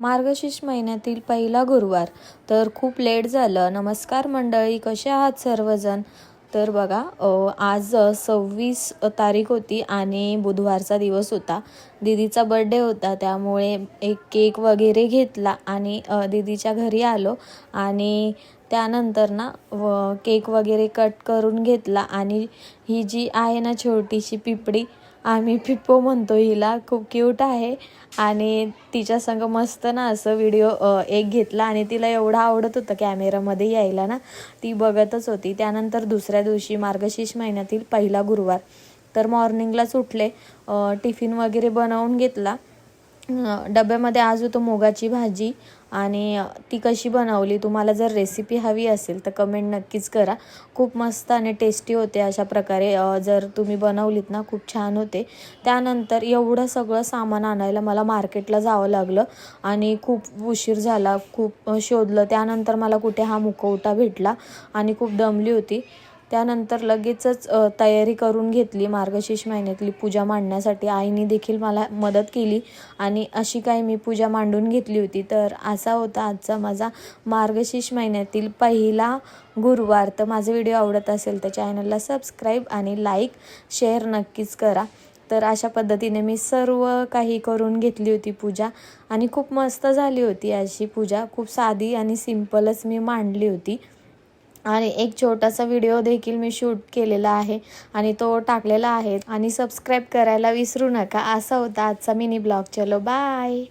मार्गशीर्ष महिन्यातील पहिला गुरुवार तर खूप लेट झालं. नमस्कार मंडळी, कसे आहात सर्वजण? तर बघा, आज 26 तारीख होती आणि बुधवारचा दिवस होता. दीदीचा बर्थडे होता, त्यामुळे एक केक वगैरे घेतला आणि दीदीच्या घरी आलो आणि त्यानंतर ना केक वगैरे कट करून घेतला. आणि ही जी आहे ना छोटीशी पिपडी, आम्ही पिप्पो म्हणतो हिला, खूप क्यूट आहे. आणि तिच्या संग मस्त ना असं व्हिडिओ एक घेतला आणि तिला एवढं आवडत होतं कॅमेरामध्ये यायला ना, ती बघतच होती. त्यानंतर दुसऱ्या दिवशी मार्गशीर्ष महिन्यातील पहिला गुरुवार, तर मॉर्निंगलाच उठले, टिफिन वगैरे बनवून घेतला. डब्यामध्ये आज होतं मुगाची भाजी आणि ती कशी बनवली, तुम्हाला जर रेसिपी हवी असेल तर कमेंट नक्कीच करा. खूप मस्त आणि टेस्टी होते. अशा प्रकारे जर तुम्ही बनवलीत ना, खूप छान होते. त्यानंतर एवढं सगळं सामान आणायला मला मार्केटला जावं लागलं आणि खूप उशीर झाला. खूप शोधलं, त्यानंतर मला कुठे हा मुखवटा भेटला आणि खूप दमली होती. त्यानंतर लगेचच तयारी करून घेतली मार्गशीर्ष महिन्यातली पूजा मांडण्यासाठी. आईने देखील मला मदत केली आणि अशी काही मी पूजा मांडून घेतली होती. तर असा होता आजचा माझा मार्गशीर्ष महिन्यातील पहिला गुरुवार. तर माझा व्हिडिओ आवडत असेल तर चॅनलला सबस्क्राईब आणि लाईक शेअर नक्कीच करा. तर अशा पद्धतीने मी सर्व काही करून घेतली होती पूजा आणि खूप मस्त झाली होती अशी पूजा. खूप साधी आणि सिंपलच मी मांडली होती. आणि एक छोटासा व्हिडिओ देखील मी शूट केलेला आहे आणि तो टाकलेला आहे. आणि सबस्क्राईब करायला विसरू नका. असा होता आजचा मिनी ब्लॉग. चलो बाय.